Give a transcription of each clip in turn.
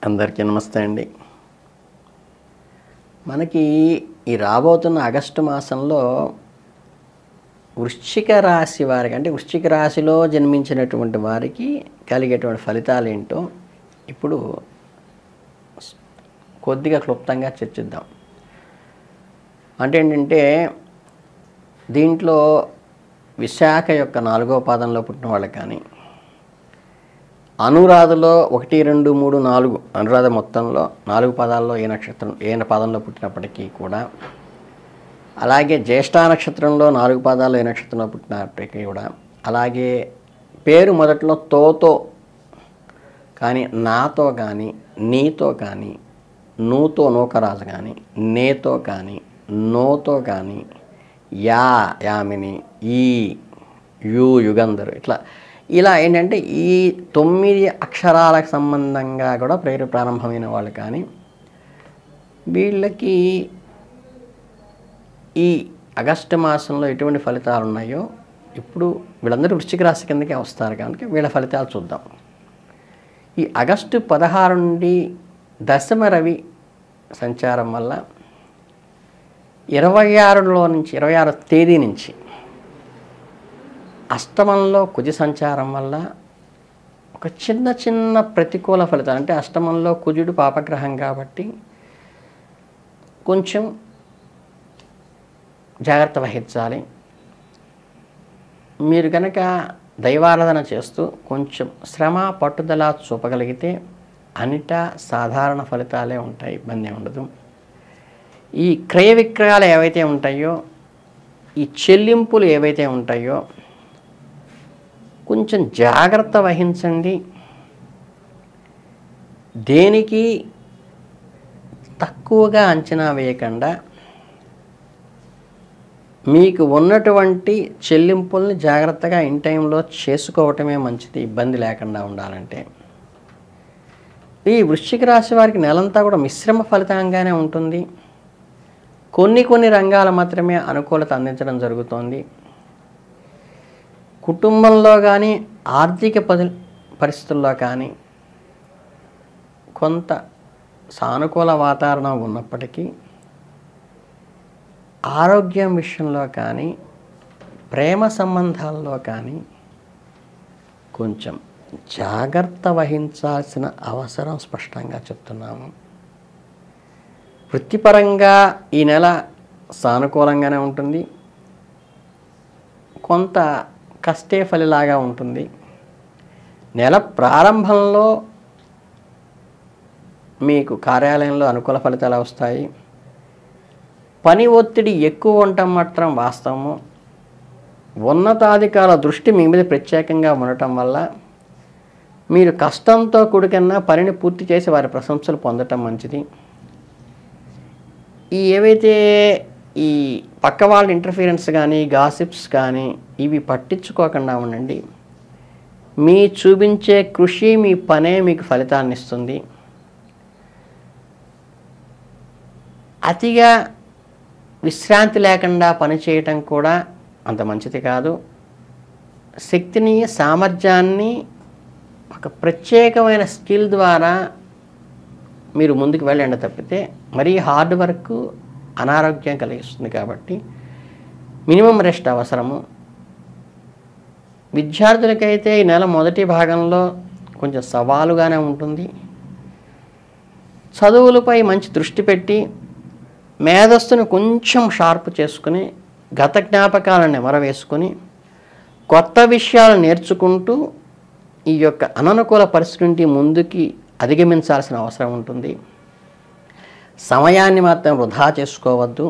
అందరికీ నమస్తే అండి. మనకి ఈ రాబోతున్న ఆగస్టు మాసంలో వృశ్చిక రాశి వారికి, అంటే వృశ్చిక రాశిలో జన్మించినటువంటి వారికి కలిగేటువంటి ఫలితాలు ఏంటో ఇప్పుడు కొద్దిగా క్లుప్తంగా చర్చిద్దాం. అంటే ఏంటంటే దీంట్లో విశాఖ యొక్క 4వ పాదంలో పుట్టిన వాళ్ళకి కానీ, అనురాధలో 1, 2, 3, 4 అనురాధ మొత్తంలో 4 పదాల్లో ఏ పదంలో పుట్టినప్పటికీ కూడా, అలాగే జ్యేష్ఠ నక్షత్రంలో 4 పదాల్లో ఏ నక్షత్రంలో పుట్టినప్పటికీ కూడా, అలాగే పేరు మొదట్లో తోతో కానీ, నాతో కానీ, నీతో కానీ, నూతో నూకరాజు కానీ, నేతో కానీ, నోతో కానీ, యామిని, ఈ యుగంధరు, ఇలా ఏంటంటే ఈ 9 అక్షరాలకు సంబంధంగా కూడా పేరు ప్రారంభమైన వాళ్ళు కానీ, వీళ్ళకి ఈ ఆగస్టు మాసంలో ఎటువంటి ఫలితాలు ఉన్నాయో ఇప్పుడు వీళ్ళందరూ వృశ్చిక రాశి కిందకే వస్తారు కనుక వీళ్ళ ఫలితాలు చూద్దాం. ఈ ఆగస్టు 16 నుండి దశమ రవి సంచారం వల్ల 26వ తేదీ నుంచి అష్టమంలో కుజ సంచారం వల్ల ఒక చిన్న ప్రతికూల ఫలితాలు, అంటే అష్టమంలో కుజుడు పాపగ్రహం కాబట్టి కొంచెం జాగ్రత్త వహించాలి. మీరు కనుక దైవారాధన చేస్తూ కొంచెం శ్రమ పట్టుదల చూపగలిగితే అన్నిటా సాధారణ ఫలితాలే ఉంటాయి, ఇబ్బంది ఉండదు. ఈ క్రయ విక్రయాలు ఏవైతే ఉంటాయో, ఈ చెల్లింపులు ఏవైతే ఉంటాయో కొంచెం జాగ్రత్త వహించండి. దేనికి తక్కువగా అంచనా వేయకుండా మీకు ఉన్నటువంటి చెల్లింపుల్ని జాగ్రత్తగా ఇన్ టైంలో చేసుకోవటమే మంచిది, ఇబ్బంది లేకుండా ఉండాలంటే. ఈ వృశ్చిక రాశి వారికి నెలంతా కూడా మిశ్రమ ఫలితంగానే ఉంటుంది. కొన్ని రంగాలు మాత్రమే అనుకూలత అందించడం జరుగుతోంది. కుటుంబంలో కానీ, ఆర్థిక పరిస్థితుల్లో కానీ కొంత సానుకూల వాతావరణం ఉన్నప్పటికీ, ఆరోగ్యం విషయంలో కానీ, ప్రేమ సంబంధాల్లో కానీ కొంచెం జాగ్రత్త వహించాల్సిన అవసరం స్పష్టంగా చెప్తున్నాము. వృత్తిపరంగా ఈ నెల సానుకూలంగానే ఉంటుంది, కొంత కష్టే ఫలిలాగా ఉంటుంది. నెల ప్రారంభంలో మీకు కార్యాలయంలో అనుకూల ఫలితాలు వస్తాయి. పని ఒత్తిడి ఎక్కువ ఉండటం మాత్రం వాస్తవము. ఉన్నతాధికారుల దృష్టి మీ మీద ప్రత్యేకంగా ఉండటం వల్ల మీరు కష్టంతో కూడుకున్న పనిని పూర్తి చేసి వారి ప్రశంసలు పొందటం మంచిది. ఏవైతే ఈ పక్క వాళ్ళ ఇంటర్ఫీరెన్స్ కానీ, గాసిప్స్ కానీ ఇవి పట్టించుకోకుండా ఉండండి. మీ చూపించే కృషి, మీ పనే మీకు ఫలితాన్ని ఇస్తుంది. అతిగా విశ్రాంతి లేకుండా పని చేయటం కూడా అంత మంచిది కాదు. శక్తిని, సామర్థ్యాన్ని ఒక ప్రత్యేకమైన స్కిల్ ద్వారా మీరు ముందుకు వెళ్ళండి తప్పితే మరీ హార్డ్ వర్క్ అనారోగ్యం కలిగిస్తుంది. కాబట్టి మినిమం రెస్ట్ అవసరము. విద్యార్థులకైతే ఈ నెల మొదటి భాగంలో కొంచెం సవాలుగానే ఉంటుంది. చదువులపై మంచి దృష్టి పెట్టి మేధస్సును కొంచెం షార్ప్ చేసుకుని, గత జ్ఞాపకాలను నెమరవేసుకొని కొత్త విషయాలు నేర్చుకుంటూ ఈ యొక్క అననుకూల పరిస్థితి నుండి ముందుకి అధిగమించాల్సిన అవసరం ఉంటుంది. సమయాన్ని మాత్రం వృధా చేసుకోవద్దు.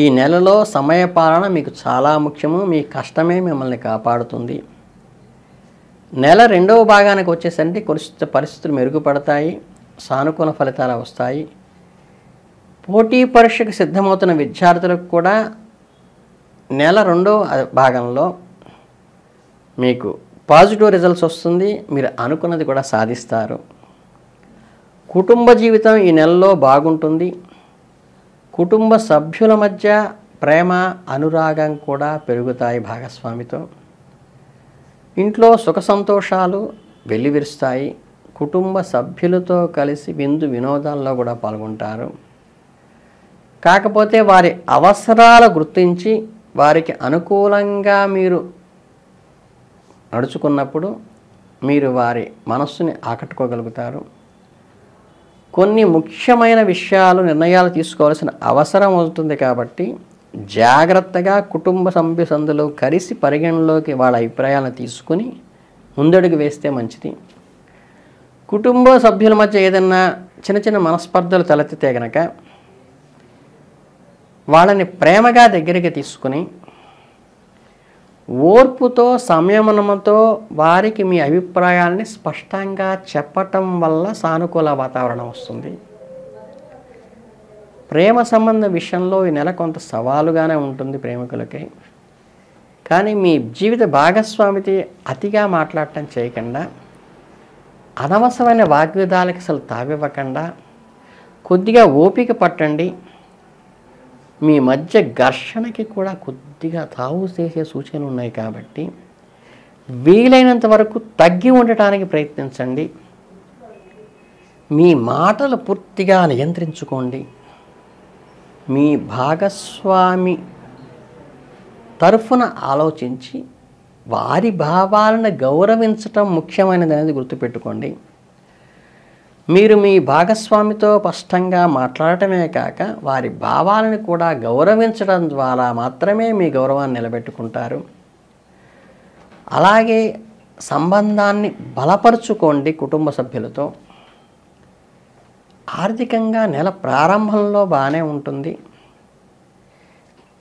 ఈ నెలలో సమయపాలన మీకు చాలా ముఖ్యము. మీ కష్టమే మిమ్మల్ని కాపాడుతుంది. నెల 2వ భాగానికి వచ్చేసరికి పరిస్థితులు మెరుగుపడతాయి, సానుకూల ఫలితాలు వస్తాయి. పోటీ పరీక్షకు సిద్ధమవుతున్న విద్యార్థులకు కూడా నెల 2వ భాగంలో మీకు పాజిటివ్ రిజల్ట్స్ వస్తుంది. మీరు అనుకున్నది కూడా సాధిస్తారు. కుటుంబ జీవితం ఈ నెలలో బాగుంటుంది. కుటుంబ సభ్యుల మధ్య ప్రేమ, అనురాగం కూడా పెరుగుతాయి భాగస్వామితో. ఇంట్లో సుఖ సంతోషాలు వెల్లివిరుస్తాయి. కుటుంబ సభ్యులతో కలిసి విందు వినోదాల్లో కూడా పాల్గొంటారు. కాకపోతే వారి అవసరాలు గుర్తించి వారికి అనుకూలంగా మీరు నడుచుకున్నప్పుడు మీరు వారి మనస్సుని ఆకట్టుకోగలుగుతారు. కొన్ని ముఖ్యమైన విషయాలు నిర్ణయాలు తీసుకోవాల్సిన అవసరం అవుతుంది కాబట్టి జాగ్రత్తగా కుటుంబ సభ్యులందరూ కలిసి పరిగణలోకి వాళ్ళ అభిప్రాయాలను తీసుకుని ముందడుగు వేస్తే మంచిది. కుటుంబ సభ్యుల మధ్య ఏదన్నా చిన్న చిన్న మనస్పర్ధలు తలెత్తితే గనక వాళ్ళని ప్రేమగా దగ్గరికి తీసుకుని ఓర్పుతో సంయమనంతో వారికి మీ అభిప్రాయాలని స్పష్టంగా చెప్పటం వల్ల సానుకూల వాతావరణం వస్తుంది. ప్రేమ సంబంధ విషయంలో ఈ నెల కొంత సవాలుగానే ఉంటుంది ప్రేమికులకి. కానీ మీ జీవిత భాగస్వామితో అతిగా మాట్లాడటం చేయకుండా, అనవసరమైన వాగ్విదాలకి అసలు తావివ్వకుండా కొద్దిగా ఓపిక పట్టండి. మీ మధ్య ఘర్షణకి కూడా కొద్దిగా తావు చేసే సూచనలు ఉన్నాయి కాబట్టి వీలైనంత వరకు తగ్గి ఉండటానికి ప్రయత్నించండి. మీ మాటలు పూర్తిగా నియంత్రించుకోండి. మీ భాగస్వామి తరఫున ఆలోచించి వారి భావాలను గౌరవించటం ముఖ్యమైనది అనేది గుర్తుపెట్టుకోండి. మీరు మీ భాగస్వామితో స్పష్టంగా మాట్లాడటమే కాక వారి భావాలను కూడా గౌరవించడం ద్వారా మాత్రమే మీ గౌరవాన్ని నిలబెట్టుకుంటారు. అలాగే సంబంధాన్ని బలపరుచుకోండి కుటుంబ సభ్యులతో. ఆర్థికంగా నెల ప్రారంభంలో బాగానే ఉంటుంది.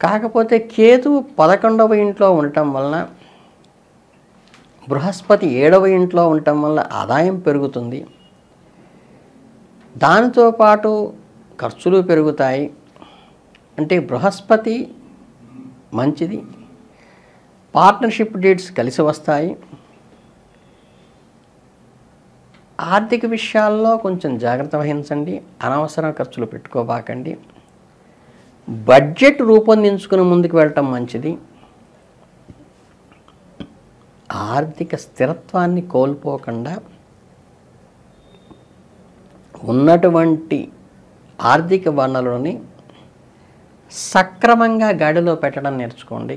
కాకపోతే కేతువు 11వ ఇంట్లో ఉండటం వలన, బృహస్పతి 7వ ఇంట్లో ఉండటం వల్ల ఆదాయం పెరుగుతుంది. దానితో పాటు ఖర్చులు పెరుగుతాయి. అంటే బృహస్పతి మంచిది. పార్ట్నర్షిప్ డేట్స్ కలిసి వస్తాయి. ఆర్థిక విషయాల్లో కొంచెం జాగ్రత్త వహించండి. అనవసర ఖర్చులు పెట్టుకోబాకండి. బడ్జెట్ రూపొందించుకుని ముందుకు వెళ్ళటం మంచిది. ఆర్థిక స్థిరత్వాన్ని కోల్పోకుండా ఉన్నటువంటి ఆర్థిక వనరులని సక్రమంగా గాడిలో పెట్టడం నేర్చుకోండి.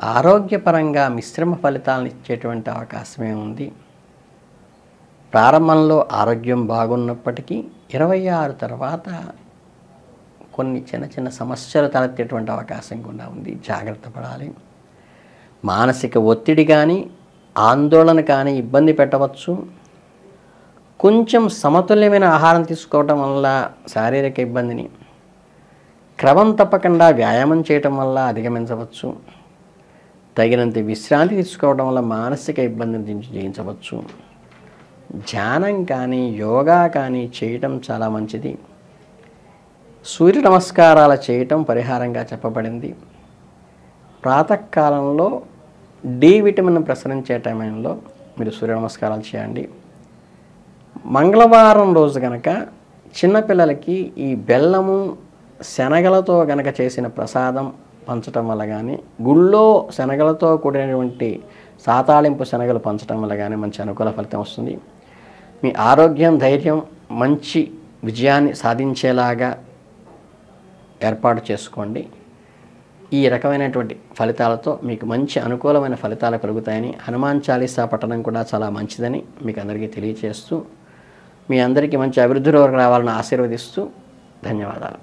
ఆరోగ్యపరంగా మిశ్రమ ఫలితాలను ఇచ్చేటువంటి అవకాశమే ఉంది. ప్రారంభంలో ఆరోగ్యం బాగున్నప్పటికీ 26 తర్వాత కొన్ని చిన్న చిన్న సమస్యలు తలెత్తేటువంటి అవకాశం కూడా ఉంది. జాగ్రత్త పడాలి. మానసిక ఒత్తిడి కానీ ఆందోళన కానీ ఇబ్బంది పెట్టవచ్చు. కొంచెం సమతుల్యమైన ఆహారం తీసుకోవటం వల్ల శారీరక ఇబ్బందిని, క్రమం తప్పకుండా వ్యాయామం చేయటం వల్ల అధిగమించవచ్చు. తగినంత విశ్రాంతి తీసుకోవడం వల్ల మానసిక ఇబ్బందిని జయించవచ్చు. ధ్యానం కానీ యోగా కానీ చేయటం చాలా మంచిది. సూర్య నమస్కారాలు చేయటం పరిహారంగా చెప్పబడింది. ప్రాతకాలంలో డి విటమిన్ ప్రసరించే టైంలో మీరు సూర్య నమస్కారాలు చేయండి. మంగళవారం రోజు కనుక చిన్నపిల్లలకి ఈ బెల్లము శనగలతో కనుక చేసిన ప్రసాదం పంచటం వల్ల కానీ, గుళ్ళో శనగలతో కూడినటువంటి సాతాళింపు శనగలు పంచటం వల్ల కానీ మంచి అనుకూల ఫలితం వస్తుంది. మీ ఆరోగ్యం, ధైర్యం మంచి విజయాన్ని సాధించేలాగా ఏర్పాటు చేసుకోండి. ఈ రకమైనటువంటి ఫలితాలతో మీకు మంచి అనుకూలమైన ఫలితాలు కలుగుతాయని, హనుమాన్ చాలీసా పఠనం కూడా చాలా మంచిదని మీకు అందరికీ తెలియజేస్తూ, మీ అందరికీ మంచి అభివృద్ధిలోకి రావాలని ఆశీర్వదిస్తూ ధన్యవాదాలు.